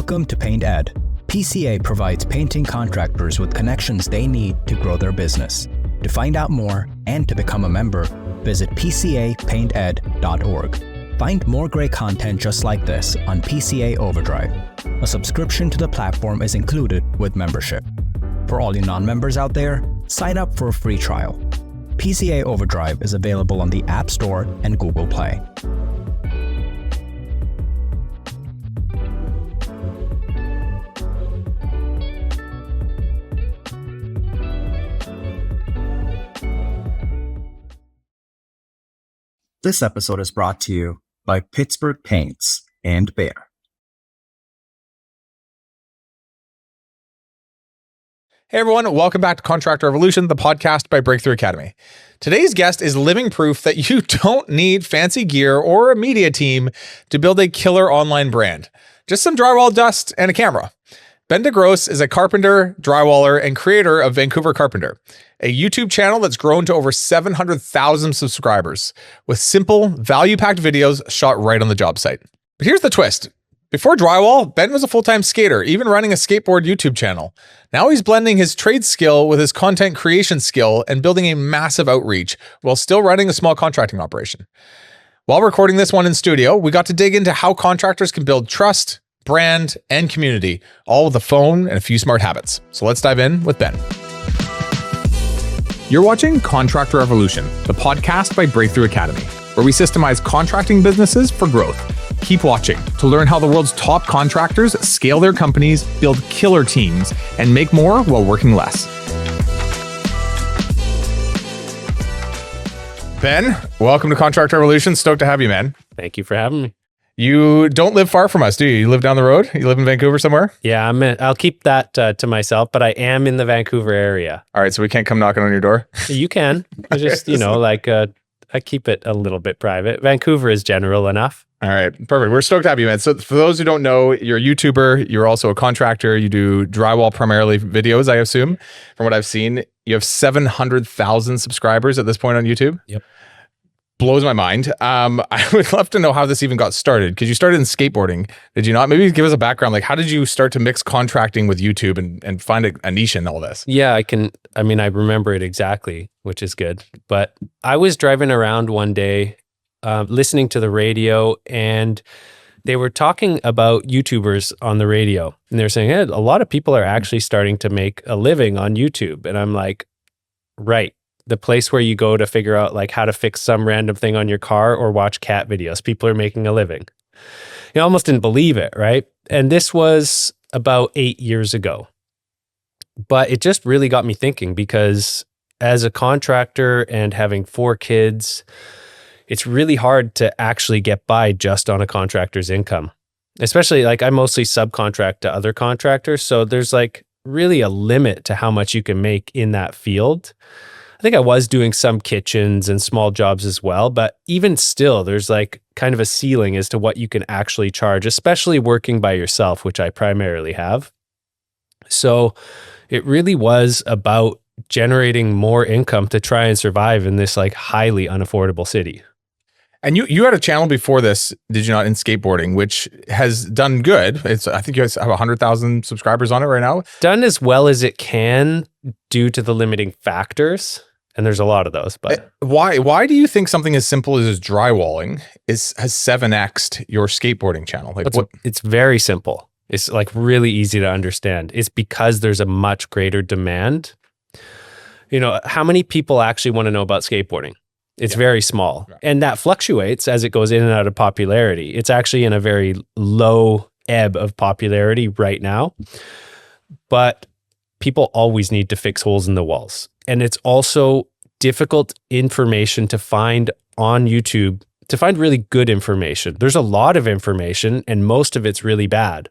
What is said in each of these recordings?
Welcome to Paint Ed. PCA provides painting contractors with connections they need to grow their business. To find out more and to become a member, visit pcapainted.org. Find more great content just like this on PCA Overdrive. A subscription to the platform is included with membership. For all you non-members out there, sign up for a free trial. PCA Overdrive is available on the App Store and Google Play. This episode is brought to you by Pittsburgh Paints and Bear. Hey everyone, welcome back to Contractor Evolution, the podcast by Breakthrough Academy. Today's guest is living proof that you don't need fancy gear or a media team to build a killer online brand. Just some drywall dust and a camera. Ben Degros is a carpenter, drywaller, and creator of Vancouver Carpenter, a YouTube channel that's grown to over 700,000 subscribers with simple, value-packed videos shot right on the job site. But here's the twist. Before drywall, Ben was a full-time skater, even running a skateboard YouTube channel. Now he's blending his trade skill with his content creation skill and building a massive outreach while still running a small contracting operation. While recording this one in studio, we got to dig into how contractors can build trust, brand, and community, all with a phone and a few smart habits. So let's dive in with Ben. You're watching Contractor Evolution, the podcast by Breakthrough Academy, where we systemize contracting businesses for growth. Keep watching to learn how the world's top contractors scale their companies, build killer teams, and make more while working less. Ben, welcome to Contractor Evolution. Stoked to have you, man. Thank you for having me. You don't live far from us, do you? You live down the road? You live in Vancouver somewhere? Yeah, I'll keep that to myself, but I am in the Vancouver area. All right, so we can't come knocking on your door? You can. I just, I keep it a little bit private. Vancouver is general enough. All right, perfect. We're stoked to have you, man. So for those who don't know, you're a YouTuber. You're also a contractor. You do drywall primarily videos, I assume. From what I've seen, you have 700,000 subscribers at this point on YouTube. Yep. Blows my mind. I would love to know how this even got started, because you started in skateboarding, did you not? Maybe give us a background. Like, how did you start to mix contracting with YouTube and find a niche in all this? Yeah, I remember it exactly, which is good. But I was driving around one day, listening to the radio, and they were talking about YouTubers on the radio. And they're saying, hey, a lot of people are actually starting to make a living on YouTube. And I'm like, right. The place where you go to figure out like how to fix some random thing on your car or watch cat videos. People are making a living. You almost didn't believe it, right? And this was about 8 years ago. But it just really got me thinking, because as a contractor and having 4 kids, it's really hard to actually get by just on a contractor's income. Especially like I mostly subcontract to other contractors. So there's like really a limit to how much you can make in that field. I think I was doing some kitchens and small jobs as well, but even still, there's like kind of a ceiling as to what you can actually charge, especially working by yourself, which I primarily have. So it really was about generating more income to try and survive in this like highly unaffordable city. And you had a channel before this, did you not, in skateboarding, which has done good. I think you guys have 100,000 subscribers on it right now. Done as well as it can due to the limiting factors. And there's a lot of those. But why do you think something as simple as drywalling has 7x'd your skateboarding channel? Like it's very simple. It's like really easy to understand. It's because there's a much greater demand. You know, how many people actually want to know about skateboarding? It's very small. Right. And that fluctuates as it goes in and out of popularity. It's actually in a very low ebb of popularity right now. But people always need to fix holes in the walls. And it's also difficult information to find on YouTube, to find really good information. There's a lot of information and most of it's really bad.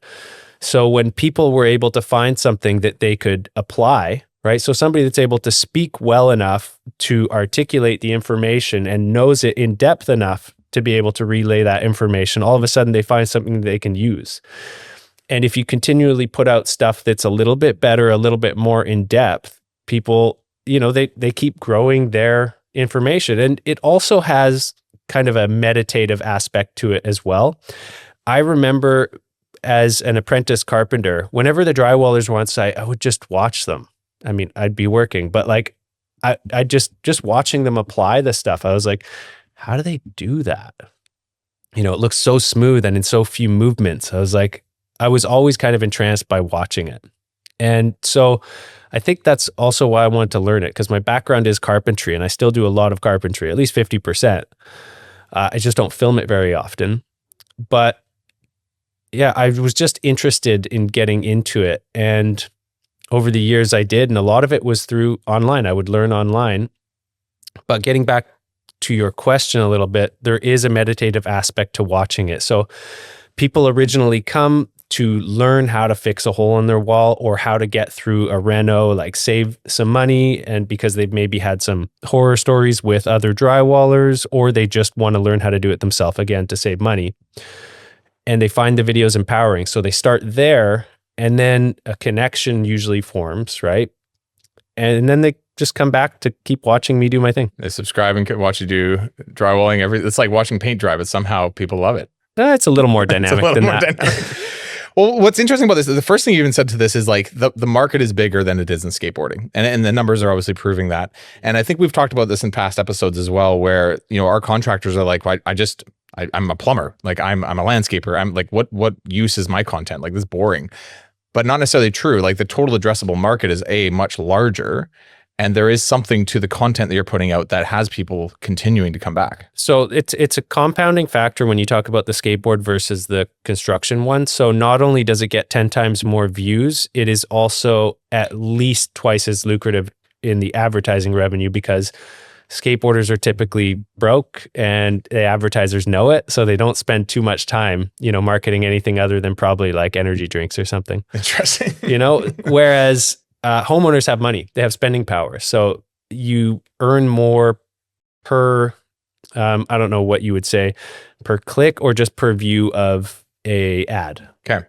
So when people were able to find something that they could apply, right? So somebody that's able to speak well enough to articulate the information and knows it in depth enough to be able to relay that information, all of a sudden they find something they can use. And if you continually put out stuff that's a little bit better, a little bit more in depth, people, they keep growing their information. And it also has kind of a meditative aspect to it as well. I remember as an apprentice carpenter, whenever the drywallers were on site, I would just watch them. I mean, I'd be working, but like I just watching them apply the stuff, I was like, how do they do that? You know, it looks so smooth and in so few movements. I was always kind of entranced by watching it. And so I think that's also why I wanted to learn it, because my background is carpentry and I still do a lot of carpentry, at least 50%. I just don't film it very often. But yeah, I was just interested in getting into it. And over the years I did, and a lot of it was through online. I would learn online. But getting back to your question a little bit, there is a meditative aspect to watching it. So people originally come to learn how to fix a hole in their wall or how to get through a reno, like save some money, and because they've maybe had some horror stories with other drywallers, or they just want to learn how to do it themselves again to save money. And they find the videos empowering. So they start there, and then a connection usually forms, right? And then they just come back to keep watching me do my thing. They subscribe and watch you do drywalling. It's like watching paint dry, but somehow people love it. It's a little more dynamic than that. Well, what's interesting about this, the first thing you even said to this is like the market is bigger than it is in skateboarding. And the numbers are obviously proving that. And I think we've talked about this in past episodes as well, where, you know, our contractors are like, well, I'm a plumber. Like I'm a landscaper. I'm like, what use is my content? Like, this is boring, but not necessarily true. Like the total addressable market is much larger. And there is something to the content that you're putting out that has people continuing to come back. So it's a compounding factor when you talk about the skateboard versus the construction one. So not only does it get 10 times more views, it is also at least twice as lucrative in the advertising revenue, because skateboarders are typically broke and the advertisers know it. So they don't spend too much time, you know, marketing anything other than probably like energy drinks or something. Interesting. You know, whereas homeowners have money, they have spending power. So you earn more per, I don't know what you would say, per click or just per view of a ad. Okay.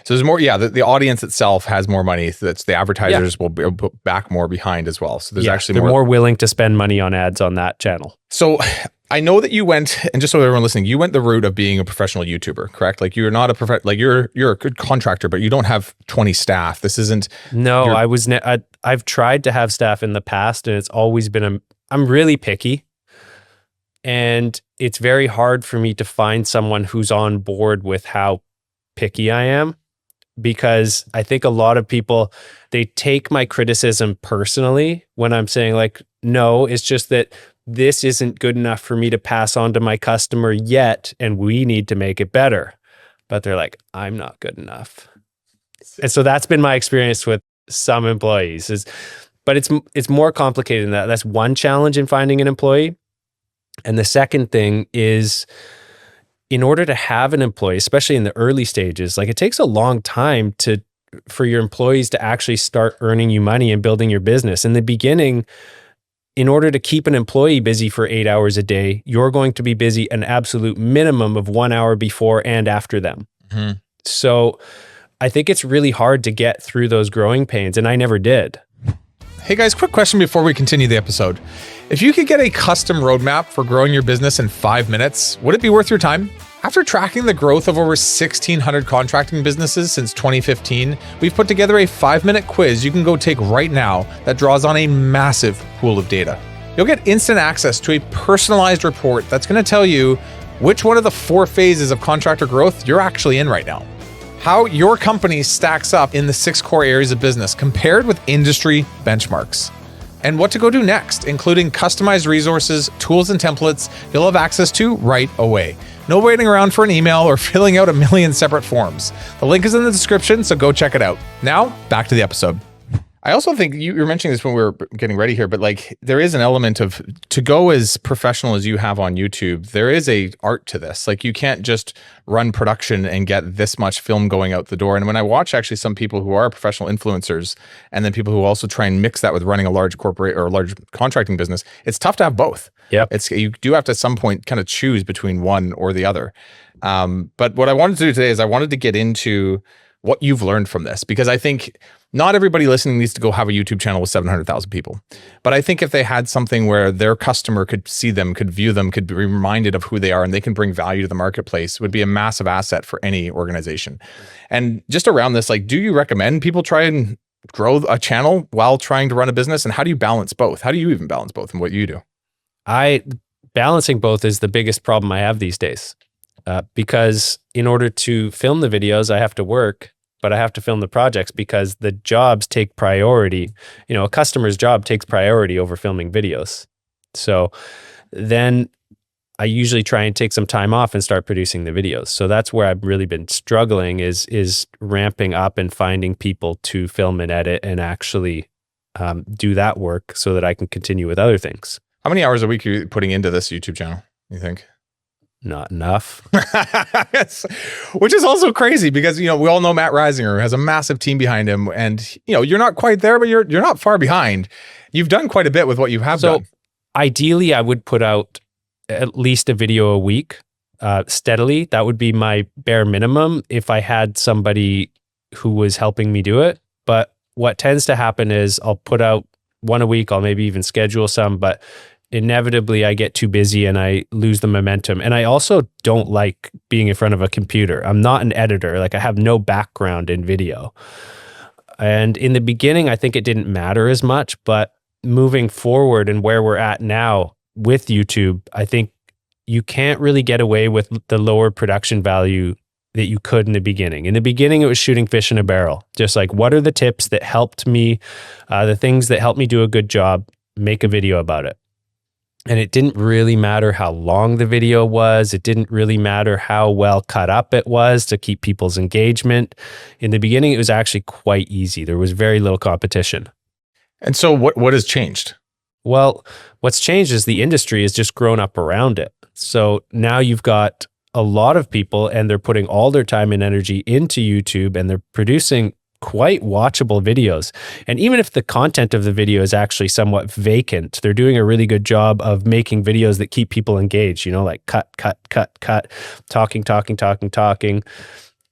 So there's more, the audience itself has more money. That's the advertisers will put back more behind as well. So there's actually they're more willing to spend money on ads on that channel. So I know that you went, and just so everyone listening, you went the route of being a professional YouTuber, correct? Like you're not a you're a good contractor, but you don't have 20 staff. This isn't. No, I've tried to have staff in the past, and it's always been I'm really picky, and it's very hard for me to find someone who's on board with how picky I am, because I think a lot of people, they take my criticism personally when I'm saying like, no, it's just that this isn't good enough for me to pass on to my customer yet, and we need to make it better. But they're like, I'm not good enough. And so that's been my experience with some employees. But it's more complicated than that. That's one challenge in finding an employee. And the second thing is, in order to have an employee, especially in the early stages, like it takes a long time for your employees to actually start earning you money and building your business. In the beginning, in order to keep an employee busy for 8 hours a day, you're going to be busy an absolute minimum of 1 hour before and after them. Mm-hmm. So I think it's really hard to get through those growing pains, and I never did. Hey guys, quick question before we continue the episode. If you could get a custom roadmap for growing your business in 5 minutes, would it be worth your time? After tracking the growth of over 1,600 contracting businesses since 2015, we've put together a 5-minute quiz you can go take right now that draws on a massive pool of data. You'll get instant access to a personalized report that's going to tell you which one of the 4 phases of contractor growth you're actually in right now, how your company stacks up in the 6 core areas of business compared with industry benchmarks, and what to go do next, including customized resources, tools, and templates you'll have access to right away. No waiting around for an email or filling out a million separate forms. The link is in the description, so go check it out. Now, back to the episode. I also think you were mentioning this when we were getting ready here, but like there is an element of, to go as professional as you have on YouTube, there is a art to this. Like you can't just run production and get this much film going out the door. And when I watch actually some people who are professional influencers, and then people who also try and mix that with running a large corporate or a large contracting business, it's tough to have both. Yeah, you do have to at some point kind of choose between one or the other. But what I wanted to do today is I wanted to get into what you've learned from this, because I think not everybody listening needs to go have a YouTube channel with 700,000 people. But I think if they had something where their customer could see them, could view them, could be reminded of who they are, and they can bring value to the marketplace, would be a massive asset for any organization. And just around this, like, do you recommend people try and grow a channel while trying to run a business? And how do you balance both? How do you even balance both in what you do? Balancing both is the biggest problem I have these days. Because in order to film the videos, I have to work, but I have to film the projects because the jobs take priority. You know, a customer's job takes priority over filming videos. So then I usually try and take some time off and start producing the videos. So that's where I've really been struggling is ramping up and finding people to film and edit and actually do that work so that I can continue with other things. How many hours a week are you putting into this YouTube channel, you think? Not enough. Which is also crazy because, you know, we all know Matt Reisinger has a massive team behind him, and, you know, you're not quite there, but you're not far behind. You've done quite a bit with what you have done. Ideally, I would put out at least a video a week steadily. That would be my bare minimum if I had somebody who was helping me do it. But what tends to happen is I'll put out one a week. I'll maybe even schedule some, but inevitably I get too busy and I lose the momentum. And I also don't like being in front of a computer. I'm not an editor. Like, I have no background in video. And in the beginning, I think it didn't matter as much, but moving forward and where we're at now with YouTube, I think you can't really get away with the lower production value that you could in the beginning. In the beginning, it was shooting fish in a barrel. Just like, what are the tips that helped me, the things that helped me do a good job, make a video about it. And it didn't really matter how long the video was. It didn't really matter how well cut up it was to keep people's engagement. In the beginning, it was actually quite easy. There was very little competition. And so what has changed? Well, what's changed is the industry has just grown up around it. So now you've got a lot of people and they're putting all their time and energy into YouTube and they're producing quite watchable videos. And even if the content of the video is actually somewhat vacant, they're doing a really good job of making videos that keep people engaged, you know, like cut, talking.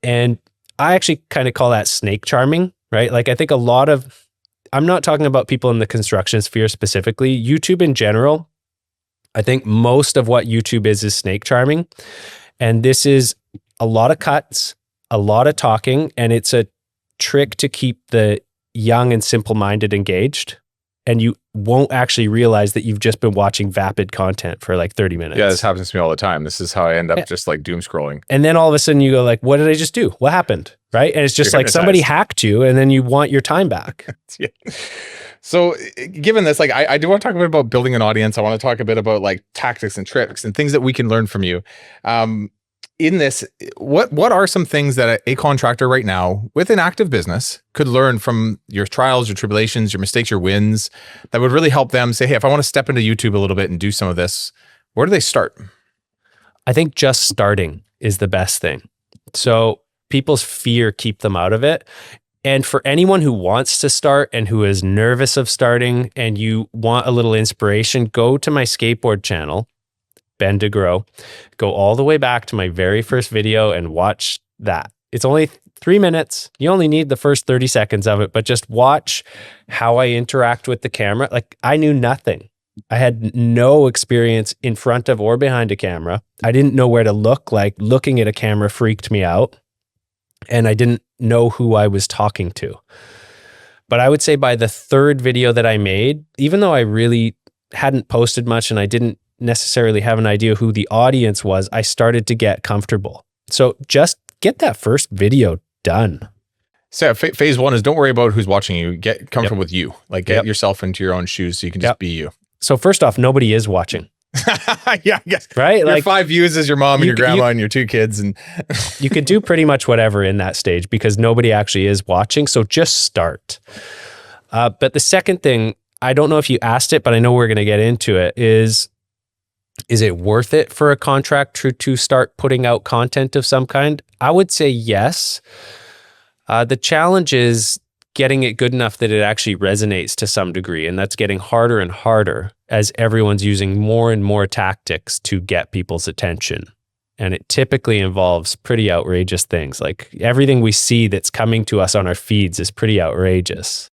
And I actually kind of call that snake charming, right? Like, I think I'm not talking about people in the construction sphere specifically, YouTube in general. I think most of what YouTube is snake charming. And this is a lot of cuts, a lot of talking, and it's a trick to keep the young and simple-minded engaged, and you won't actually realize that you've just been watching vapid content for like 30 minutes. Yeah, this happens to me all the time. This is how I end up just like doom scrolling. And then all of a sudden you go like, what did I just do? What happened? Right? And it's just like somebody hacked you and then you want your time back. Yeah. So given this, like, I do want to talk a bit about building an audience. I want to talk a bit about like tactics and tricks and things that we can learn from you. In this, what are some things that a contractor right now with an active business could learn from your trials, your tribulations, your mistakes, your wins that would really help them say, hey, if I want to step into YouTube a little bit and do some of this, where do they start? I think just starting is the best thing. So people's fear keep them out of it. And for anyone who wants to start and who is nervous of starting and you want a little inspiration, go to my skateboard channel, Ben Degros, go all the way back to my very first video and watch that. It's only 3 minutes. You only need the first 30 seconds of it, but just watch how I interact with the camera. Like, I knew nothing. I had no experience in front of or behind a camera. I didn't know where to look. Like, looking at a camera freaked me out. And I didn't know who I was talking to. But I would say by the third video that I made, even though I really hadn't posted much and I didn't necessarily have an idea who the audience was, I started to get comfortable. So just get that first video done. So phase one is don't worry about who's watching you. Get comfortable with you. Like, get yourself into your own shoes so you can just be you. So first off, nobody is watching. Yeah, I guess. Right? Your like 5 views is your mom and your grandma and your 2 kids. And you can do pretty much whatever in that stage because nobody actually is watching. So just start. But the second thing, I don't know if you asked it, but I know we're going to get into it, is it worth it for a contractor to start putting out content of some kind? I would say yes. The challenge is getting it good enough that it actually resonates to some degree. And that's getting harder and harder as everyone's using more and more tactics to get people's attention. And it typically involves pretty outrageous things. Like everything we see that's coming to us on our feeds is pretty outrageous.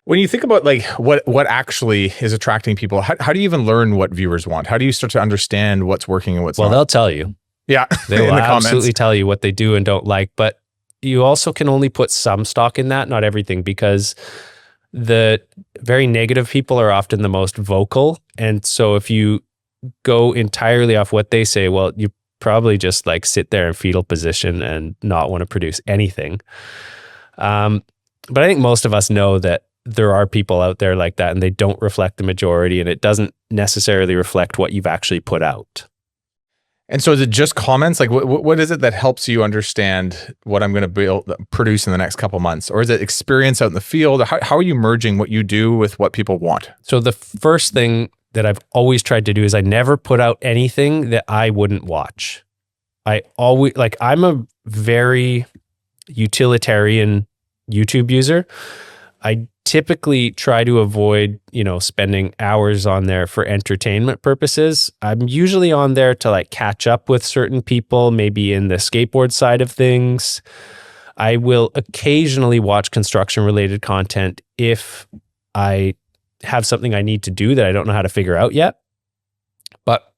When you think about like what actually is attracting people, how do you even learn what viewers want? How do you start to understand what's working and what's not? Well, they'll tell you. Yeah, They will in the absolutely comments. tell you what they do and don't like. But you also can only put some stock in that, not everything, because the very negative people are often the most vocal. And so if you go entirely off what they say, well, you probably just like sit there in fetal position and not want to produce anything. But I think most of us know that there are people out there like that and they don't reflect the majority, and it doesn't necessarily reflect what you've actually put out. And so is it just comments? Like what is it that helps you understand what I'm going to produce in the next couple months? Or is it experience out in the field? How are you merging what you do with what people want? So the first thing that I've always tried to do is I never put out anything that I wouldn't watch. I'm a very utilitarian YouTube user. I typically try to avoid, spending hours on there for entertainment purposes. I'm usually on there to like catch up with certain people, maybe in the skateboard side of things. I will occasionally watch construction related content if I have something I need to do that I don't know how to figure out yet. But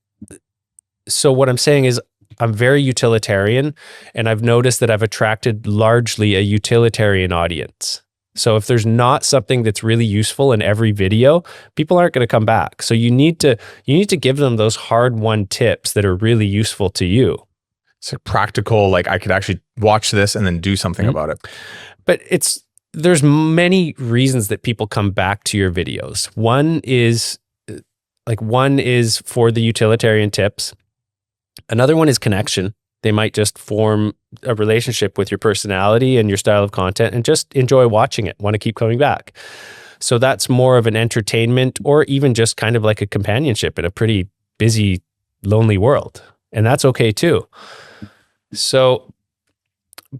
so what I'm saying is I'm very utilitarian, and I've noticed that I've attracted largely a utilitarian audience. So if there's not something that's really useful in every video, people aren't going to come back. So you need to give them those hard-won tips that are really useful to you. So practical, like I could actually watch this and then do something about it. But there's many reasons that people come back to your videos. One is for the utilitarian tips. Another one is connection. They might just form a relationship with your personality and your style of content and just enjoy watching it, want to keep coming back. So that's more of an entertainment, or even just kind of like a companionship in a pretty busy, lonely world. And that's okay too. So,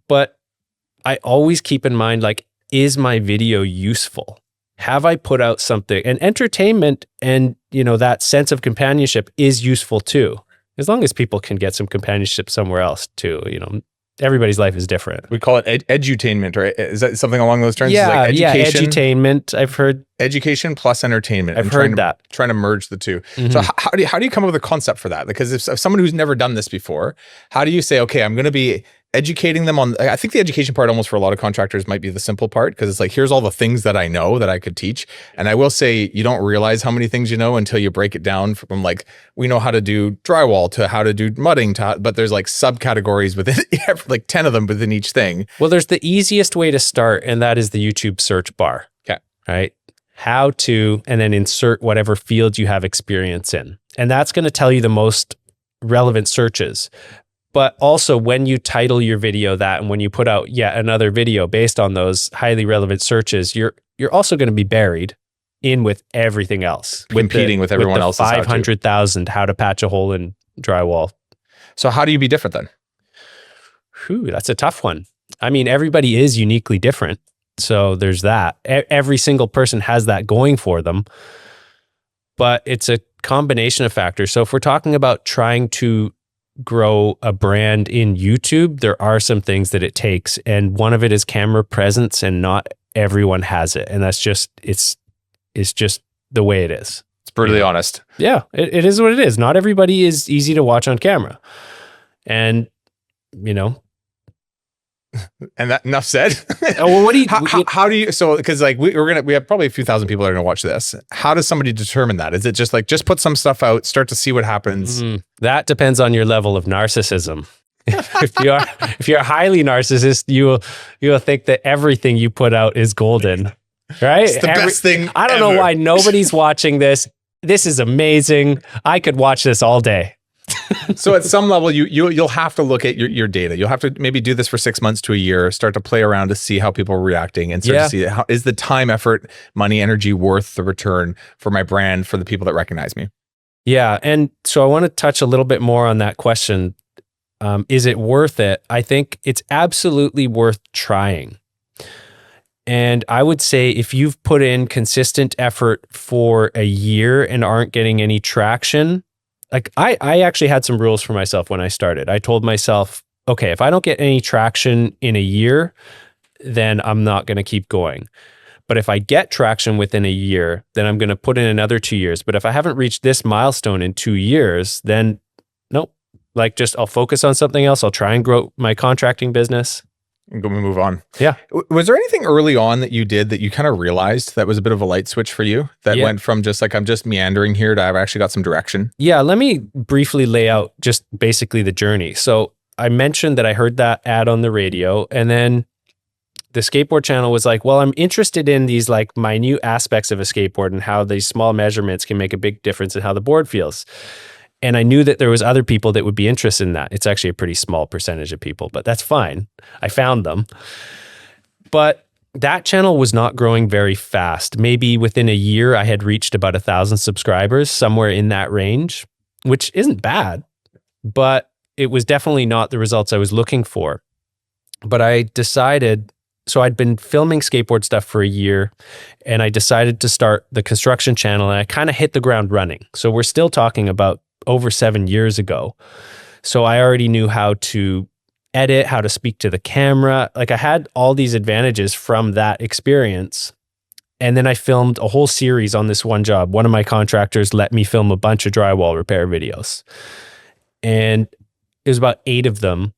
but I always keep in mind, like, is my video useful? Have I put out something? And entertainment and, that sense of companionship is useful too. As long as people can get some companionship somewhere else too, everybody's life is different. We call it edutainment, right? Is that something along those terms? Yeah, like education, edutainment. I've heard education plus entertainment. I've heard that. Trying to merge the two. Mm-hmm. So how do you come up with a concept for that? Because if someone who's never done this before, how do you say, okay, I'm going to be educating them on, I think the education part almost for a lot of contractors might be the simple part, because it's like, here's all the things that I know that I could teach. And I will say, you don't realize how many things you know until you break it down from like, we know how to do drywall to how to do mudding, but there's like subcategories within like 10 of them within each thing. Well, there's the easiest way to start, and that is the YouTube search bar. Okay. Right? How to, and then insert whatever field you have experience in. And that's going to tell you the most relevant searches. But also when you title your video that, and when you put out yet another video based on those highly relevant searches, you're also going to be buried in with everything else. Competing with everyone else. 500,000 how to patch a hole in drywall. So how do you be different then? That's a tough one. I mean, everybody is uniquely different. So there's that. Every single person has that going for them. But it's a combination of factors. So if we're talking about trying to grow a brand in YouTube, there are some things that it takes. And one of it is camera presence, and not everyone has it. And that's just, it's just the way it is. It's brutally honest. Yeah, it is what it is. Not everybody is easy to watch on camera. And, and that enough said. Well, what do you, how do you, so, cause like we have probably a few thousand people that are going to watch this. How does somebody determine that? Is it just like, just put some stuff out, start to see what happens? That depends on your level of narcissism. if you're highly narcissist, you will think that everything you put out is golden, right? It's the best thing I don't know why nobody's watching this. This is amazing. I could watch this all day. So at some level, you'll have to look at your data. You'll have to maybe do this for 6 months to a year, start to play around to see how people are reacting, and start to see how is the time, effort, money, energy worth the return for my brand, for the people that recognize me. Yeah. And so I want to touch a little bit more on that question. Is it worth it? I think it's absolutely worth trying. And I would say if you've put in consistent effort for a year and aren't getting any traction, like I actually had some rules for myself when I started. I told myself, okay, if I don't get any traction in a year, then I'm not going to keep going. But if I get traction within a year, then I'm going to put in another 2 years. But if I haven't reached this milestone in 2 years, then nope. Like just I'll focus on something else. I'll try and grow my contracting business. And go move on. Yeah. Was there anything early on that you did that you kind of realized that was a bit of a light switch for you that went from just like, I'm just meandering here to I've actually got some direction? Yeah. Let me briefly lay out just basically the journey. So I mentioned that I heard that ad on the radio, and then the skateboard channel was like, well, I'm interested in these like minute aspects of a skateboard and how these small measurements can make a big difference in how the board feels. And I knew that there was other people that would be interested in that. It's actually a pretty small percentage of people, but that's fine. I found them. But that channel was not growing very fast. Maybe within a year, I had reached about 1,000 subscribers, somewhere in that range, which isn't bad, but it was definitely not the results I was looking for. But I decided, so I'd been filming skateboard stuff for a year, and I decided to start the construction channel, and I kind of hit the ground running. So we're still talking about over 7 years ago. So I already knew how to edit, how to speak to the camera. Like I had all these advantages from that experience. And then I filmed a whole series on this one job. One of my contractors let me film a bunch of drywall repair videos. And it was about 8 of them.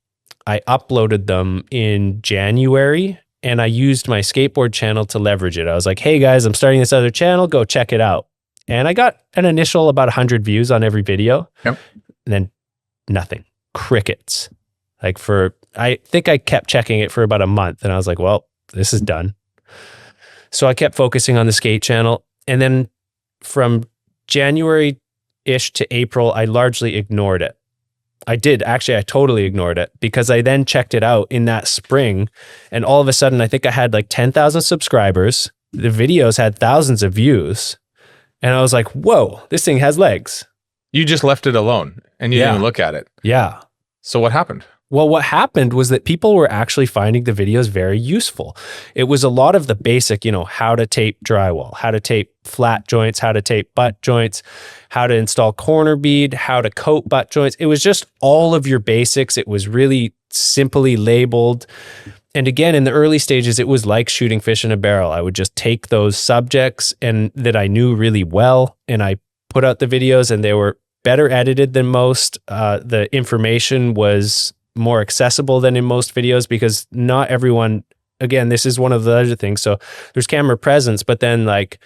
I uploaded them in January, and I used my skateboard channel to leverage it. I was like, hey guys, I'm starting this other channel, go check it out. And I got an initial about 100 views on every video. Yep. And then nothing. Crickets. Like I think I kept checking it for about a month, and I was like, well, this is done. So I kept focusing on the skate channel. And then from January-ish to April, I largely ignored it. I totally ignored it, because I then checked it out in that spring, and all of a sudden I think I had like 10,000 subscribers. The videos had thousands of views. And I was like, whoa, this thing has legs. You just left it alone and you didn't even look at it. Yeah. So what happened? Well, what happened was that people were actually finding the videos very useful. It was a lot of the basic, how to tape drywall, how to tape flat joints, how to tape butt joints, how to install corner bead, how to coat butt joints. It was just all of your basics. It was really simply labeled. And again, in the early stages, it was like shooting fish in a barrel. I would just take those subjects and that I knew really well, and I put out the videos, and they were better edited than most. The information was more accessible than in most videos, because not everyone, again, this is one of the other things. So there's camera presence, but then like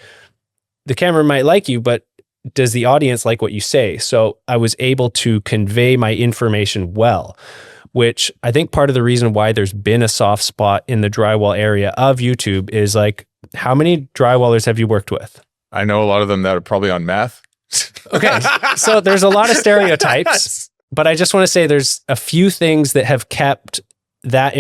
the camera might like you, but does the audience like what you say? So I was able to convey my information well, which I think part of the reason why there's been a soft spot in the drywall area of YouTube is like, how many drywallers have you worked with? I know a lot of them that are probably on meth. Okay. So there's a lot of stereotypes, but I just want to say there's a few things that have kept that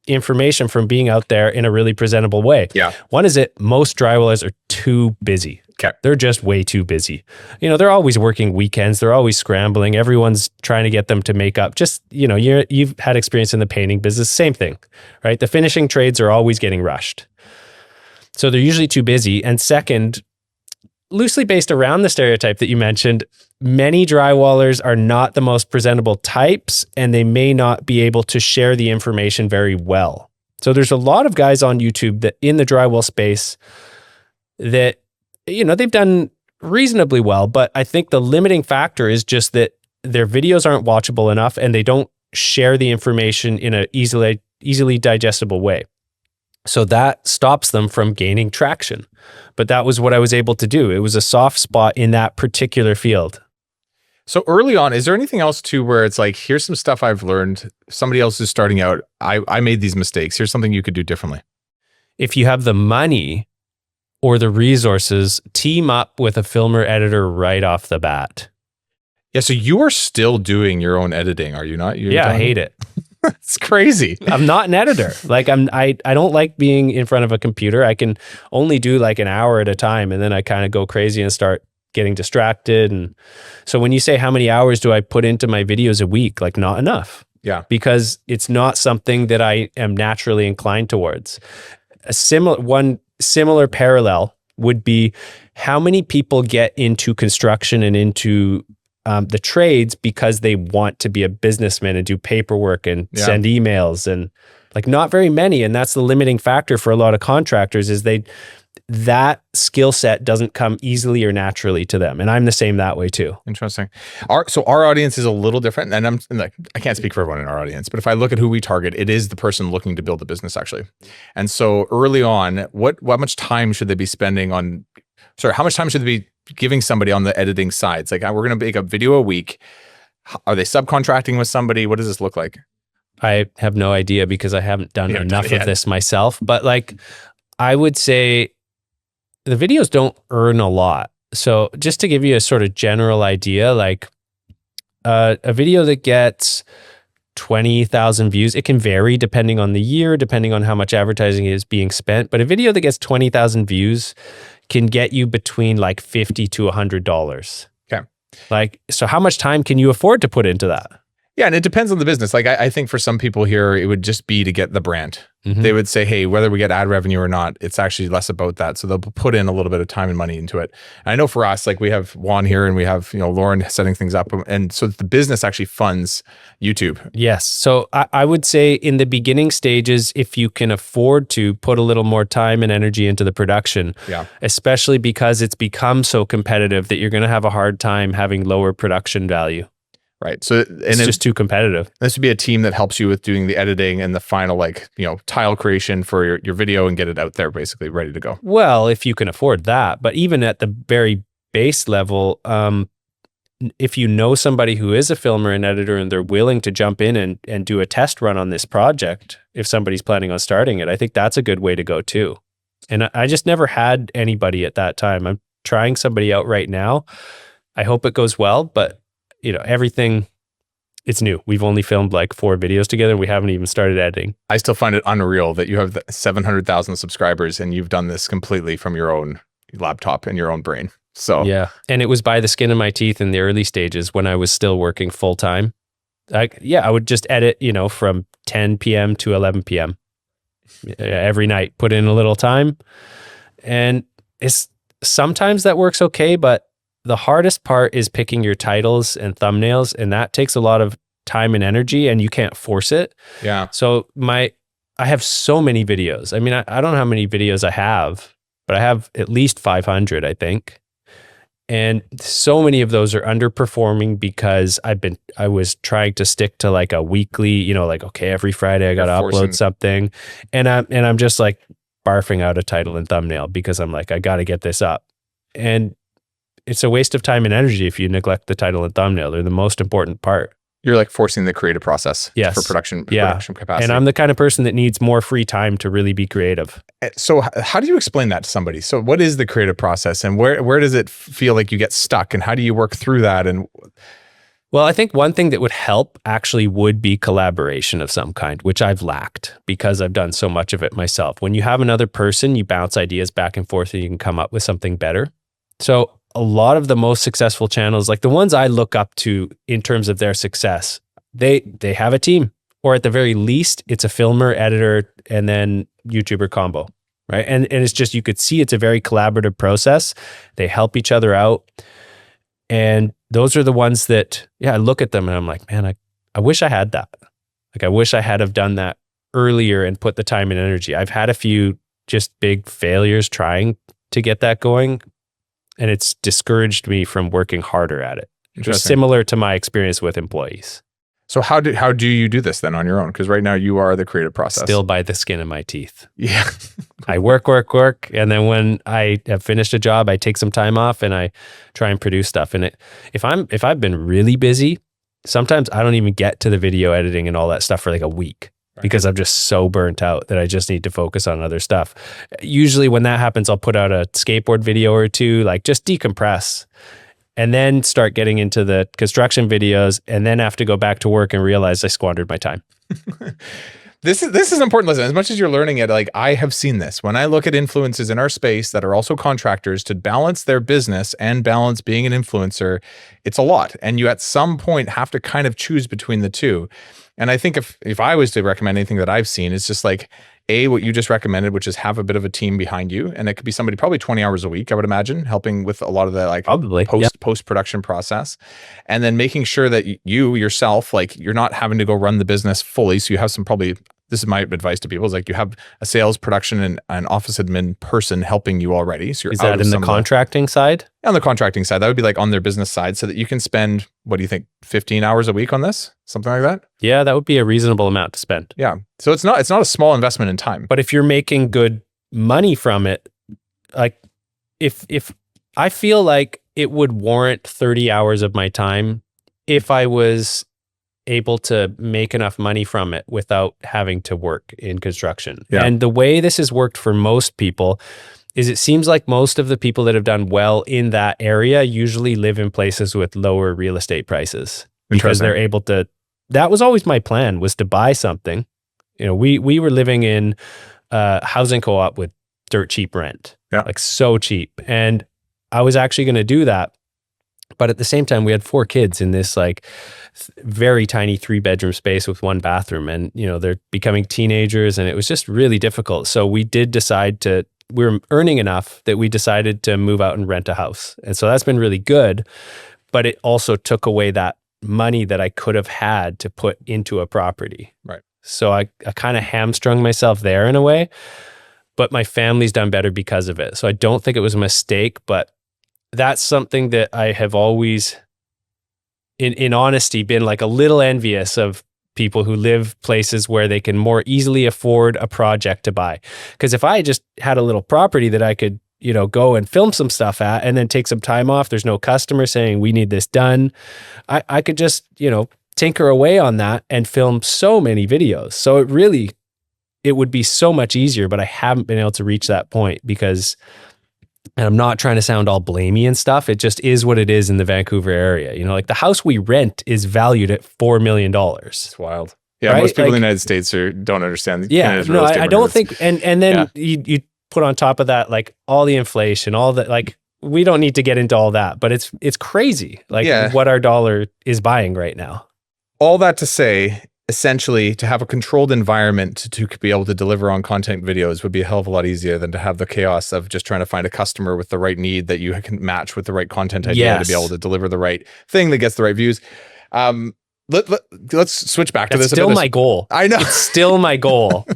information from being out there in a really presentable way. Yeah. One is that most drywallers are too busy. Okay. They're just way too busy. They're always working weekends. They're always scrambling. Everyone's trying to get them to make up. Just, you've had experience in the painting business, same thing, right? The finishing trades are always getting rushed. So they're usually too busy. And second, loosely based around the stereotype that you mentioned, many drywallers are not the most presentable types, and they may not be able to share the information very well. So there's a lot of guys on YouTube that in the drywall space that, they've done reasonably well, but I think the limiting factor is just that their videos aren't watchable enough, and they don't share the information in an easily digestible way. So that stops them from gaining traction. But that was what I was able to do. It was a soft spot in that particular field. So early on, is there anything else too where it's like, here's some stuff I've learned, somebody else is starting out, I made these mistakes, here's something you could do differently? If you have the money or the resources, team up with a filmer editor right off the bat. Yeah, so you are still doing your own editing, are you not? I hate it. It's crazy. I'm not an editor. Like I don't like being in front of a computer. I can only do like an hour at a time, and then I kind of go crazy and start getting distracted. And so when you say how many hours do I put into my videos a week, like not enough. Yeah. Because it's not something that I am naturally inclined towards. One similar parallel would be how many people get into construction and into the trades because they want to be a businessman and do paperwork and send emails, and like not very many. And that's the limiting factor for a lot of contractors is that skill set doesn't come easily or naturally to them. And I'm the same that way too. Interesting. So our audience is a little different, and I can't speak for everyone in our audience, but if I look at who we target, it is the person looking to build a business actually. And so early on, what much time should they be spending on, how much time should they be giving somebody on the editing side? It's like, we're going to make a video a week. Are they subcontracting with somebody? What does this look like? I have no idea because I haven't done enough of this myself, but like, I would say the videos don't earn a lot. So just to give you a sort of general idea, like a video that gets 20,000 views, it can vary depending on the year, depending on how much advertising is being spent. But a video that gets 20,000 views can get you between like $50 to $100. Okay. Like, so how much time can you afford to put into that? Yeah, and it depends on the business. Like I think for some people here, it would just be to get the brand. Mm-hmm. They would say, hey, whether we get ad revenue or not, it's actually less about that. So they'll put in a little bit of time and money into it. And I know for us, like we have Juan here and we have, Lauren setting things up. And so the business actually funds YouTube. Yes. So I would say in the beginning stages, if you can afford to put a little more time and energy into the production, especially because it's become so competitive that you're going to have a hard time having lower production value. Right. So it's just too competitive. This would be a team that helps you with doing the editing and the final, tile creation for your video and get it out there basically ready to go. Well, if you can afford that, but even at the very base level, if you know somebody who is a filmer and editor and they're willing to jump in and do a test run on this project, if somebody's planning on starting it, I think that's a good way to go too. And I just never had anybody at that time. I'm trying somebody out right now. I hope it goes well, but everything, it's new. We've only filmed like 4 videos together. We haven't even started editing. I still find it unreal that you have 700,000 subscribers and you've done this completely from your own laptop and your own brain. So yeah. And it was by the skin of my teeth in the early stages when I was still working full time. I would just edit, from 10 p.m. to 11 p.m. every night, put in a little time. And sometimes that works okay, but the hardest part is picking your titles and thumbnails, and that takes a lot of time and energy, and you can't force it. Yeah. So I have so many videos. I mean, I don't know how many videos I have, but I have at least 500, I think. And so many of those are underperforming because I was trying to stick to like a weekly, okay, every Friday I got to upload something, and I'm just like barfing out a title and thumbnail because I'm like, I got to get this up. And it's a waste of time and energy if you neglect the title and thumbnail. They're the most important part. You're like forcing the creative process for production capacity. And I'm the kind of person that needs more free time to really be creative. So how do you explain that to somebody? So what is the creative process and where does it feel like you get stuck and how do you work through that? And well, I think one thing that would help actually would be collaboration of some kind, which I've lacked because I've done so much of it myself. When you have another person, you bounce ideas back and forth and you can come up with something better. So a lot of the most successful channels, like the ones I look up to in terms of their success, they have a team, or at the very least, it's a filmer, editor, and then YouTuber combo, right? And it's just, you could see it's a very collaborative process. They help each other out. And those are the ones that, I look at them and I'm like, man, I wish I had that. Like, I wish I had have done that earlier and put the time and energy. I've had a few just big failures trying to get that going. And it's discouraged me from working harder at it. Just similar to my experience with employees. So how do you do this then on your own? Because right now you are the creative process. Still by the skin of my teeth. Yeah. I work. And then when I have finished a job, I take some time off and I try and produce stuff. And if I've been really busy, sometimes I don't even get to the video editing and all that stuff for like a week. Right. Because I'm just so burnt out that I just need to focus on other stuff. Usually when that happens, I'll put out a skateboard video or two, like just decompress and then start getting into the construction videos and then have to go back to work and realize I squandered my time. This is an important lesson. As much as you're learning it, like I have seen this. When I look at influencers in our space that are also contractors to balance their business and balance being an influencer, it's a lot. And you at some point have to kind of choose between the two. And I think if I was to recommend anything that I've seen, it's just like, what you just recommended, which is have a bit of a team behind you. And it could be somebody probably 20 hours a week, I would imagine, helping with a lot of the like Probably, post-production process. And then making sure that you yourself, like you're not having to go run the business fully. So you have some probably, this is my advice to people, is like you have a sales, production, and an office admin person helping you already. So you're is that in the contracting side? On the contracting side, that would be like on their business side, so that you can spend, what do you think, 15 hours a week on this? Something like that? Yeah, that would be a reasonable amount to spend. Yeah. So it's not a small investment in time. But if you're making good money from it, like if I feel like it would warrant 30 hours of my time if I was able to make enough money from it without having to work in construction. Yeah. And the way this has worked for most people is it seems like most of the people that have done well in that area usually live in places with lower real estate prices because they're able to, that was always my plan, was to buy something. You know, we were living in a housing co-op with dirt cheap rent, like so cheap. And I was actually going to do that. But at the same time, we had 4 kids in this like very tiny 3-bedroom space with 1 bathroom. And, you know, they're becoming teenagers and it was just really difficult. So we did decide we were earning enough that we decided to move out and rent a house. And so that's been really good. But it also took away that money that I could have had to put into a property. Right. So I kind of hamstrung myself there in a way. But my family's done better because of it. So I don't think it was a mistake, but that's something that I have always, in honesty, been like a little envious of people who live places where they can more easily afford a project to buy. Because if I just had a little property that I could, you know, go and film some stuff at and then take some time off, there's no customer saying we need this done. I could just, you know, tinker away on that and film so many videos. So it would be so much easier, but I haven't been able to reach that point because, and I'm not trying to sound all blamey and stuff. It just is what it is in the Vancouver area. You know, like the house we rent is valued at $4 million. It's wild. Yeah. Right? Most people in the United States don't understand. Yeah. No, I don't think, and then you put on top of that, like all the inflation, all that, like we don't need to get into all that, but it's crazy. Like what our dollar is buying right now. All that to say, essentially, to have a controlled environment to be able to deliver on content videos would be a hell of a lot easier than to have the chaos of just trying to find a customer with the right need that you can match with the right content idea to be able to deliver the right thing that gets the right views. Let's switch back to this. Still my goal. I know. It's still my goal.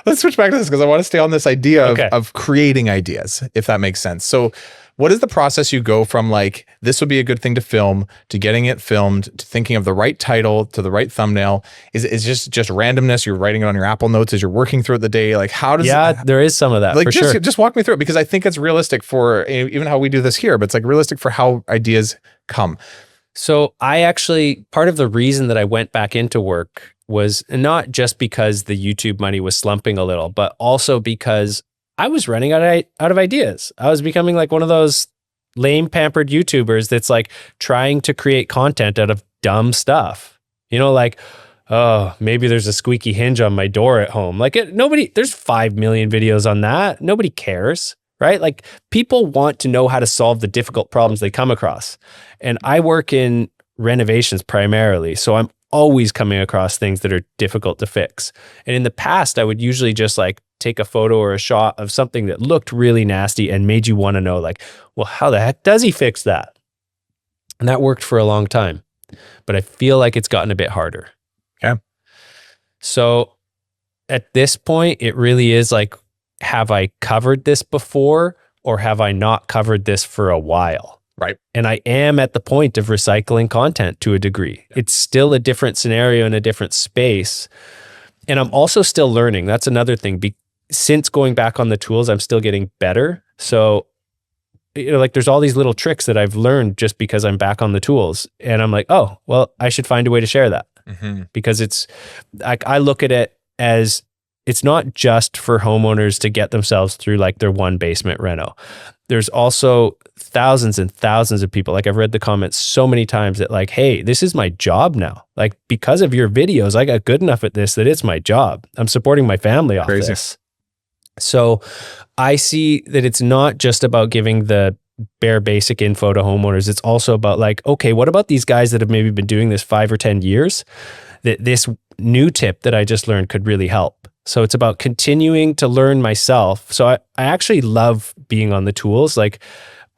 Let's switch back to this because I want to stay on this idea of creating ideas, if that makes sense. So what is the process you go from like, this would be a good thing to film, to getting it filmed, to thinking of the right title, to the right thumbnail? Is it just randomness? You're writing it on your Apple Notes as you're working throughout the day? Like how does there is some of that, like, for sure. Just walk me through it because I think it's realistic for even how we do this here, but it's like realistic for how ideas come. So part of the reason that I went back into work was not just because the YouTube money was slumping a little, but also because I was running out of ideas. I was becoming like one of those lame pampered YouTubers that's like trying to create content out of dumb stuff. You know, like, oh, maybe there's a squeaky hinge on my door at home. Like there's 5 million videos on that. Nobody cares, right? Like people want to know how to solve the difficult problems they come across. And I work in renovations primarily. So I'm always coming across things that are difficult to fix. And in the past, I would usually just like take a photo or a shot of something that looked really nasty and made you want to know like, well, how the heck does he fix that? And that worked for a long time, but I feel like it's gotten a bit harder. Okay. So at this point, it really is like, have I covered this before or have I not covered this for a while? Right. And I am at the point of recycling content to a degree. It's still a different scenario in a different space. And I'm also still learning. That's another thing. Since going back on the tools, I'm still getting better. So, you know, like there's all these little tricks that I've learned just because I'm back on the tools. And I'm like, oh, well, I should find a way to share that. Because I look at it as it's not just for homeowners to get themselves through like their one basement reno. There's also thousands and thousands of people. Like I've read the comments so many times that like, hey, this is my job now. Like because of your videos, I got good enough at this that it's my job. I'm supporting my family off this. So I see that it's not just about giving the bare basic info to homeowners. It's also about like, okay, what about these guys that have maybe been doing this 5 or 10 years that this new tip that I just learned could really help? So it's about continuing to learn myself. So I actually love being on the tools. Like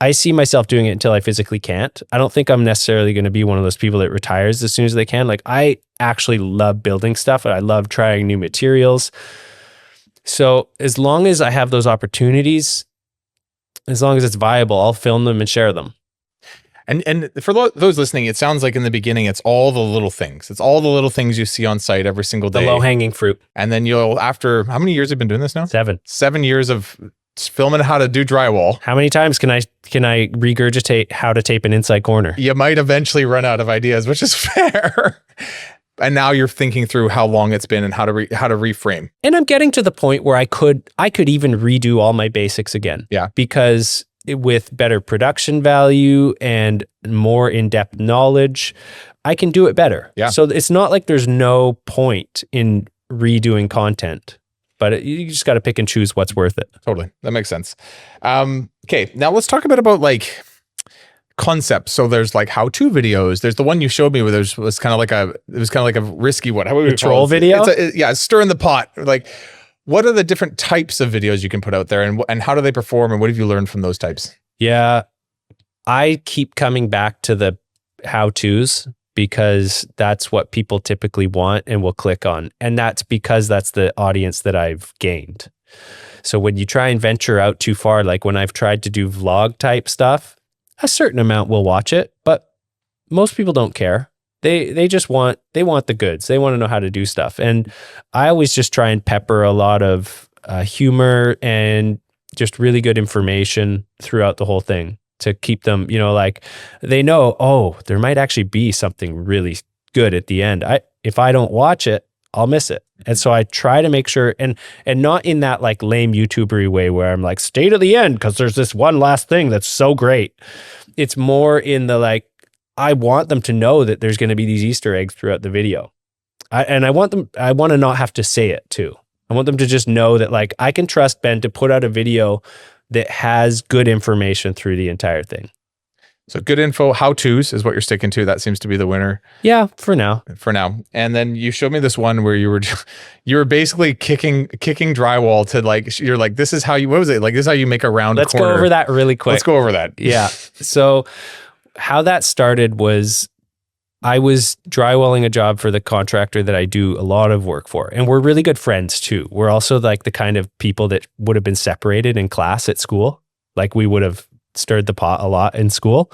I see myself doing it until I physically can't. I don't think I'm necessarily going to be one of those people that retires as soon as they can. Like I actually love building stuff and I love trying new materials. So as long as I have those opportunities, as long as it's viable, I'll film them and share them. And for those listening, it sounds like in the beginning, it's all the little things. It's all the little things you see on site every single day. The low-hanging fruit. And then you'll, after, how many years have you been doing this now? 7. 7 years of filming how to do drywall. How many times can I regurgitate how to tape an inside corner? You might eventually run out of ideas, which is fair. And now you're thinking through how long it's been and how to reframe. And I'm getting to the point where I could even redo all my basics again. Yeah. Because with better production value and more in-depth knowledge, I can do it better. Yeah. So it's not like there's no point in redoing content, but you just got to pick and choose what's worth it. Totally. That makes sense. Okay. Now let's talk a bit about like concepts. So there's like how-to videos. There's the one you showed me where it was kind of like a risky one. How would we troll video? It's stirring the pot. Like, what are the different types of videos you can put out there, and how do they perform, and what have you learned from those types? Yeah, I keep coming back to the how-tos because that's what people typically want and will click on. And that's because that's the audience that I've gained. So when you try and venture out too far, like when I've tried to do vlog type stuff, a certain amount will watch it, but most people don't care. They just want the goods. They want to know how to do stuff. And I always just try and pepper a lot of humor and just really good information throughout the whole thing to keep them, like they know, oh, there might actually be something really good at the end. If I don't watch it, I'll miss it. And so I try to make sure, and not in that like lame YouTubery way where I'm like, stay to the end because there's this one last thing that's so great. It's more in the like, I want them to know that there's going to be these Easter eggs throughout the video. I want to not have to say it too. I want them to just know that like, I can trust Ben to put out a video that has good information through the entire thing. So good info, how-tos is what you're sticking to. That seems to be the winner. Yeah, for now. And then you showed me this one where you were basically kicking drywall to like, you're like, this is how you, what was it? Like, this is how you make a round corner. Let's go over that really quick. Let's go over that. Yeah. So how that started was I was drywalling a job for the contractor that I do a lot of work for. And we're really good friends too. We're also like the kind of people that would have been separated in class at school. Like we would have stirred the pot a lot in school.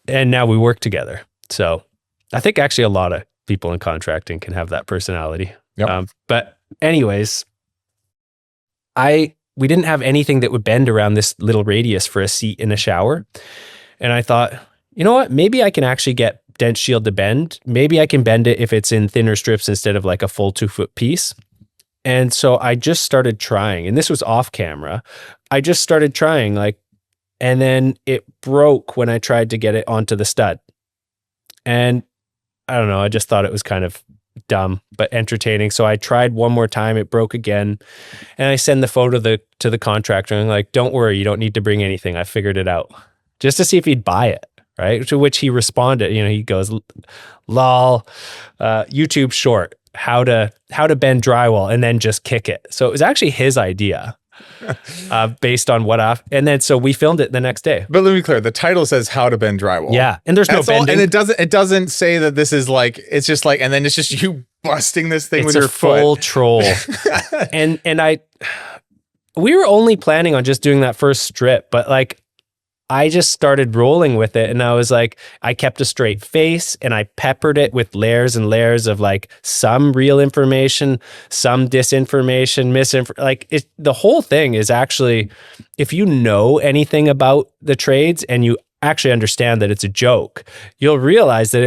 And now we work together. So I think actually a lot of people in contracting can have that personality. Yep. But anyways, we didn't have anything that would bend around this little radius for a seat in a shower. And I thought, you know what? Maybe I can actually get Dent Shield to bend. Maybe I can bend it if it's in thinner strips instead of like a full 2-foot piece. And so I just started trying, and this was off camera. I just started trying and then it broke when I tried to get it onto the stud. And I don't know, I just thought it was kind of dumb, but entertaining. So I tried one more time, it broke again. And I send the photo to the contractor and I'm like, don't worry, you don't need to bring anything. I figured it out. Just to see if he'd buy it, right? To which he responded, he goes, lol, YouTube short, how to bend drywall and then just kick it. So it was actually his idea. Based on and then so we filmed it the next day. But let me be clear, the title says how to bend drywall. Yeah, and there's no bending. And it doesn't say that this is like, it's just like, and then it's just you busting this thing with your foot. It's a full troll. and we were only planning on just doing that first strip, but like I just started rolling with it, and I was like, I kept a straight face and I peppered it with layers and layers of like some real information, some disinformation, the whole thing is actually, if you know anything about the trades and you actually understand that it's a joke, you'll realize that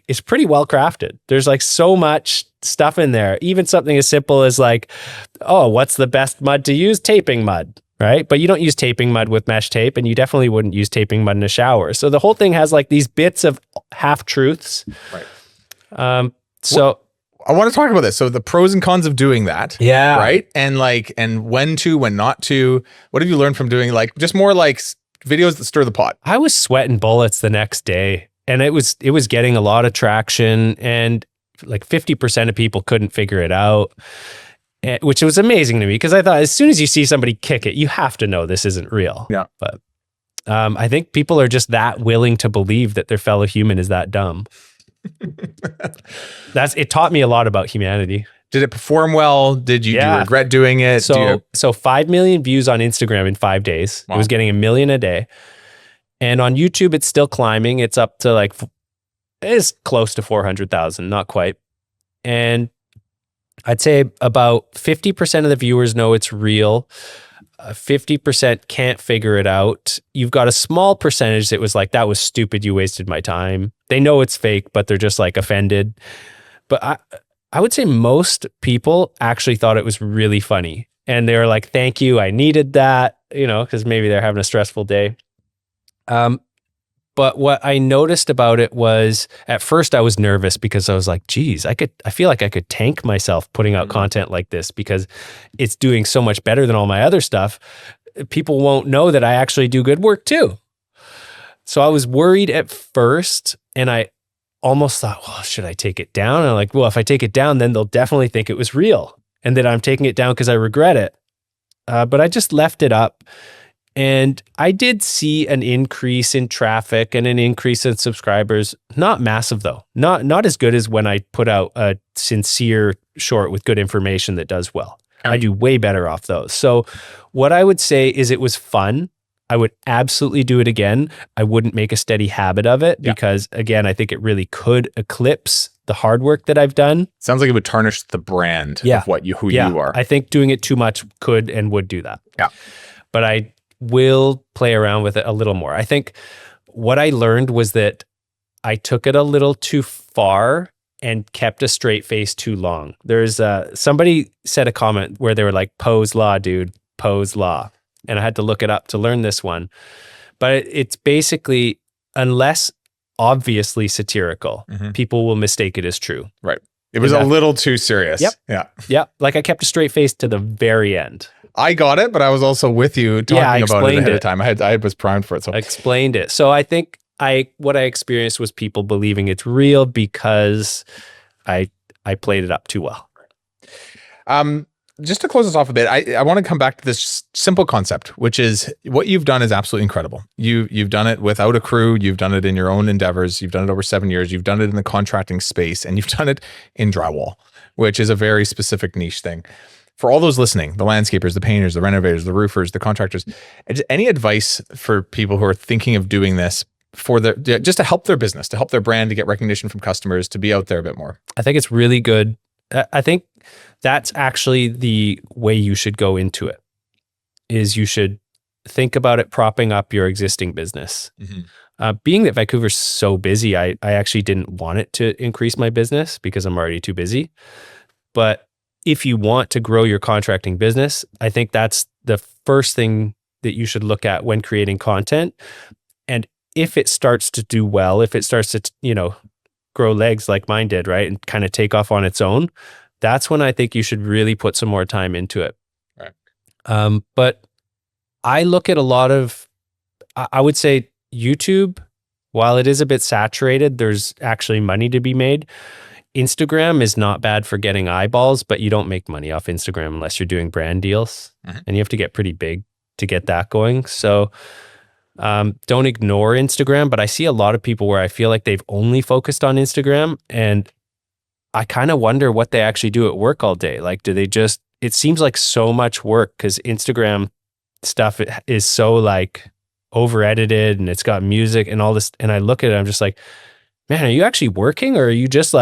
it's pretty well crafted. There's like so much stuff in there, even something as simple as like, oh, what's the best mud to use? Taping mud. Right? But you don't use taping mud with mesh tape, and you definitely wouldn't use taping mud in a shower. So the whole thing has like these bits of half truths. Right. So I want to talk about this. So the pros and cons of doing that. Yeah. Right. And when not to, what have you learned from doing just more like videos that stir the pot? I was sweating bullets the next day, and it was getting a lot of traction, and like 50% of people couldn't figure it out. which was amazing to me because I thought as soon as you see somebody kick it, you have to know this isn't real. Yeah. But I think people are just that willing to believe that their fellow human is that dumb. It taught me a lot about humanity. Did it perform well? Did you regret doing it? So 5 million views on Instagram in 5 days. Wow. It was getting 1 million a day. And on YouTube, it's still climbing. It's up to it's close to 400,000, not quite. And I'd say about 50% of the viewers know it's real. 50% can't figure it out. You've got a small percentage that was like, that was stupid. You wasted my time. They know it's fake, but they're just offended. But I would say most people actually thought it was really funny. And they were like, thank you. I needed that, because maybe they're having a stressful day. But what I noticed about it was at first I was nervous because I was like, geez, I feel like I could tank myself putting out content like this because it's doing so much better than all my other stuff. People won't know that I actually do good work too. So I was worried at first and I almost thought, well, should I take it down? And I'm like, well, if I take it down, then they'll definitely think it was real and that I'm taking it down because I regret it. But I just left it up. And I did see an increase in traffic and an increase in subscribers. Not massive though. Not as good as when I put out a sincere short with good information that does well. I do way better off those. So what I would say is it was fun. I would absolutely do it again. I wouldn't make a steady habit of it because again, I think it really could eclipse the hard work that I've done. Sounds like it would tarnish the brand of who you are. I think doing it too much could and would do that. Yeah. But I will play around with it a little more. I think what I learned was that I took it a little too far and kept a straight face too long. There's somebody said a comment where they were like, pose law, dude, pose law. And I had to look it up to learn this one. But it's basically, unless obviously satirical, people will mistake it as true. Right. It was a little too serious. Yep. Yeah. Yeah. Like I kept a straight face to the very end. I got it, but I was also with you talking about it ahead of time. I was primed for it. So I explained it. So I think what I experienced was people believing it's real because I played it up too well. Just to close us off a bit, I want to come back to this simple concept, which is what you've done is absolutely incredible. You've done it without a crew. You've done it in your own endeavors. You've done it over 7 years. You've done it in the contracting space, and you've done it in drywall, which is a very specific niche thing. For all those listening, the landscapers, the painters, the renovators, the roofers, the contractors, any advice for people who are thinking of doing this for just to help their business, to help their brand, to get recognition from customers, to be out there a bit more? I think it's really good. I think that's actually the way you should go into it, is you should think about it propping up your existing business. Being that Vancouver's so busy, I actually didn't want it to increase my business because I'm already too busy. But if you want to grow your contracting business, I think that's the first thing that you should look at when creating content. And if it starts to do well, if it starts to, grow legs like mine did, right, and kind of take off on its own, that's when I think you should really put some more time into it. Right. But I look at a lot of, I would say YouTube, while it is a bit saturated, there's actually money to be made. Instagram is not bad for getting eyeballs, but you don't make money off Instagram unless you're doing brand deals, and you have to get pretty big to get that going. So don't ignore Instagram, but I see a lot of people where I feel like they've only focused on Instagram, and I kind of wonder what they actually do at work all day. Like, do they just, it seems like so much work because Instagram stuff is so over edited and it's got music and all this. And I look at it, I'm just like, man, are you actually working, or are you just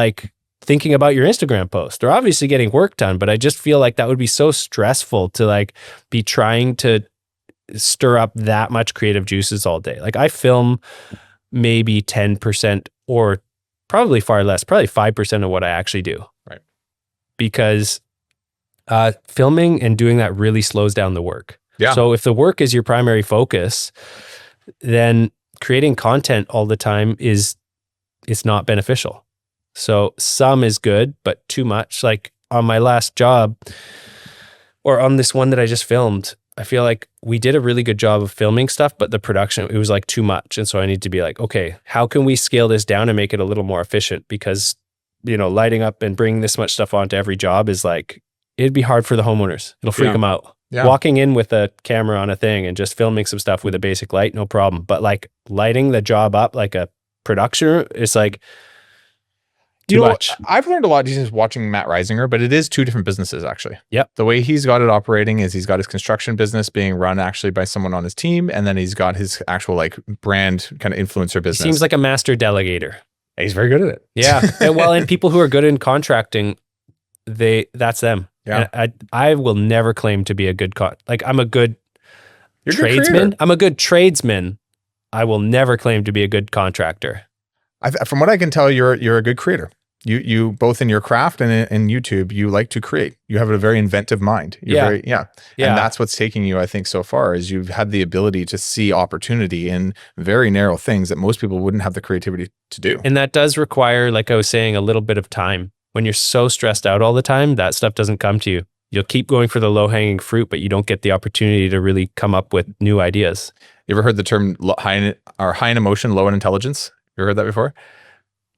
thinking about your Instagram post? They're obviously getting work done, but I just feel like that would be so stressful to be trying to stir up that much creative juices all day. I film maybe 10% or probably far less, probably 5% of what I actually do. Right. Because filming and doing that really slows down the work. Yeah. So if the work is your primary focus, then creating content all the time it's not beneficial. So some is good, but too much. Like on my last job, or on this one that I just filmed, I feel like we did a really good job of filming stuff, but the production, it was too much. And so I need to be okay, how can we scale this down and make it a little more efficient? Because, lighting up and bringing this much stuff onto every job is it'd be hard for the homeowners. It'll freak them out. Yeah. Walking in with a camera on a thing and just filming some stuff with a basic light, no problem. But like lighting the job up like a production, it's like too much. I've learned a lot just watching Matt Reisinger, but it is two different businesses actually. Yep. The way he's got it operating is he's got his construction business being run actually by someone on his team, and then he's got his actual like brand kind of influencer business. He seems like a master delegator. He's very good at it. Yeah. and people who are good in contracting, that's them. Yeah. And I will never claim to be a good I'm a good You're a good tradesman. creator. I'm a good tradesman. I will never claim to be a good contractor. From what I can tell, you're a good creator. You both in your craft and in YouTube, you like to create. You have a very inventive mind. And that's what's taking you, I think, so far is you've had the ability to see opportunity in very narrow things that most people wouldn't have the creativity to do. And that does require, like I was saying, a little bit of time. When you're so stressed out all the time, that stuff doesn't come to you. You'll keep going for the low-hanging fruit, but you don't get the opportunity to really come up with new ideas. You ever heard the term high in emotion, low in intelligence? You ever heard that before?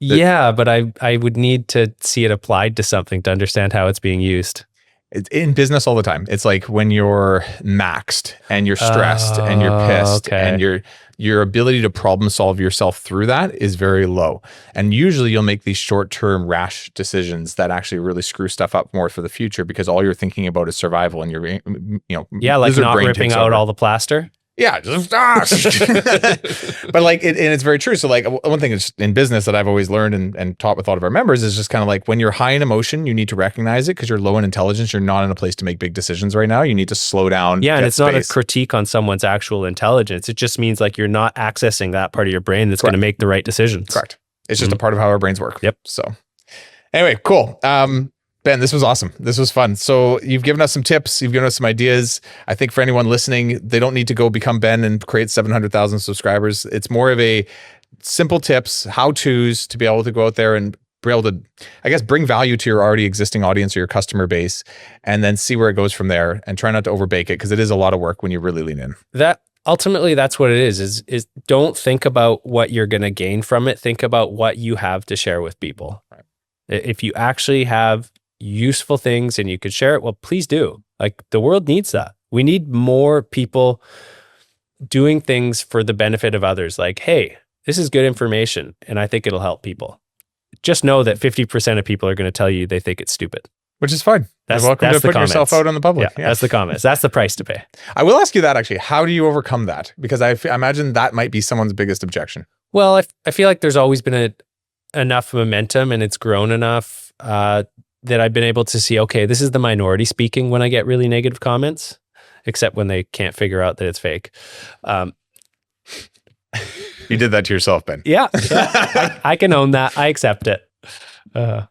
Yeah, but I would need to see it applied to something to understand how it's being used. It's in business all the time. It's like when you're maxed and you're stressed and you're pissed and your ability to problem solve yourself through that is very low. And usually you'll make these short-term rash decisions that actually really screw stuff up more for the future because all you're thinking about is survival and you're, like not ripping out all the plaster. Yeah, just but like, and it's very true. So like one thing is in business that I've always learned and taught with a lot of our members is just kind of like when you're high in emotion, you need to recognize it because you're low in intelligence. You're not in a place to make big decisions right now. You need to slow down. Yeah, and it's not a critique on someone's actual intelligence. It just means like you're not accessing that part of your brain that's going to make the right decisions. Correct. It's just a part of how our brains work. Yep. So anyway, cool. Ben, this was awesome. This was fun. So you've given us some tips. You've given us some ideas. I think for anyone listening, they don't need to go become Ben and create 700,000 subscribers. It's more of a simple tips, how-tos to be able to go out there and be able to, I guess, bring value to your already existing audience or your customer base and then see where it goes from there and try not to overbake it because it is a lot of work when you really lean in. Ultimately, that's what it is don't think about what you're going to gain from it. Think about what you have to share with people. Right. If you actually have useful things and you could share it, well, please do. Like the world needs that. We need more people doing things for the benefit of others. Like, hey, this is good information and I think it'll help people. Just know that 50% of people are going to tell you they think it's stupid. Which is fine. You're welcome to put yourself out in the public. Yeah, that's the comments. That's the price to pay. I will ask you that actually. How do you overcome that? Because I imagine that might be someone's biggest objection. Well, I feel like there's always been enough momentum and it's grown enough that I've been able to see, okay, this is the minority speaking when I get really negative comments, except when they can't figure out that it's fake. You did that to yourself, Ben. Yeah. I can own that. I accept it. But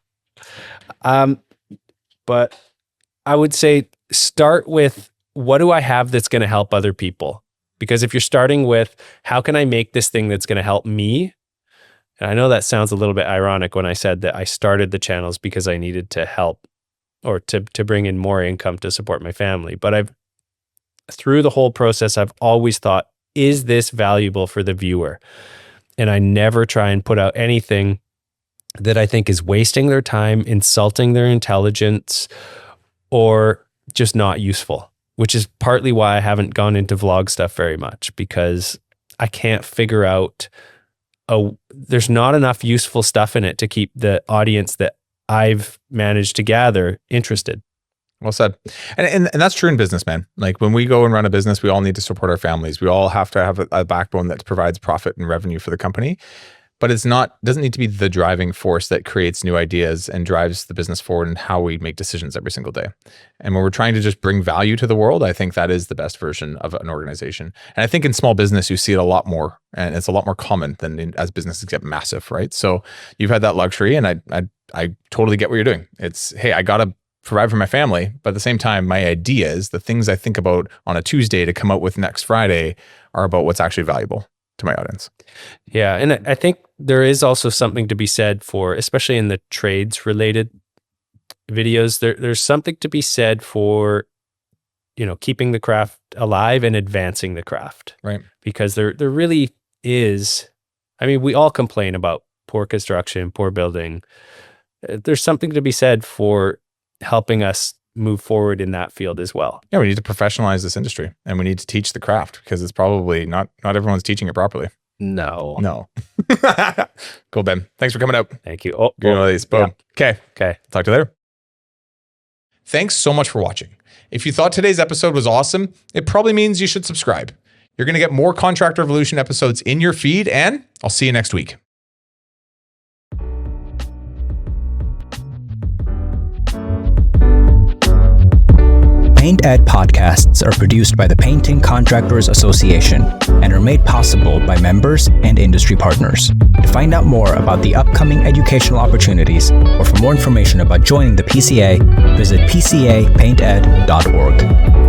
I would say start with, what do I have that's going to help other people? Because if you're starting with, how can I make this thing that's going to help me? And I know that sounds a little bit ironic when I said that I started the channels because I needed to help or to bring in more income to support my family. But through the whole process, I've always thought, is this valuable for the viewer? And I never try and put out anything that I think is wasting their time, insulting their intelligence, or just not useful, which is partly why I haven't gone into vlog stuff very much, because I can't figure out there's not enough useful stuff in it to keep the audience that I've managed to gather interested. Well said. And that's true in business, man. Like when we go and run a business, we all need to support our families. We all have to have a backbone that provides profit and revenue for the company. But doesn't need to be the driving force that creates new ideas and drives the business forward and how we make decisions every single day. And when we're trying to just bring value to the world, I think that is the best version of an organization. And I think in small business, you see it a lot more, and it's a lot more common than as businesses get massive, right? So you've had that luxury, and I totally get what you're doing. It's, hey, I got to provide for my family, but at the same time, my ideas, the things I think about on a Tuesday to come out with next Friday, are about what's actually valuable to my audience. Yeah. And I think there is also something to be said for, especially in the trades related videos, there's something to be said for, keeping the craft alive and advancing the craft. Right. Because there really is, we all complain about poor construction, poor building. There's something to be said for helping us move forward in that field as well. Yeah, we need to professionalize this industry, and we need to teach the craft, because it's probably not everyone's teaching it properly. No. Cool, Ben. Thanks for coming out. Thank you. Oh, Boom. yeah. Okay. Talk to you later. Thanks so much for watching. If you thought today's episode was awesome, it probably means you should subscribe. You're going to get more Contractor Evolution episodes in your feed, and I'll see you next week. Paint Ed podcasts are produced by the Painting Contractors Association and are made possible by members and industry partners. To find out more about the upcoming educational opportunities or for more information about joining the PCA, visit pcapainted.org.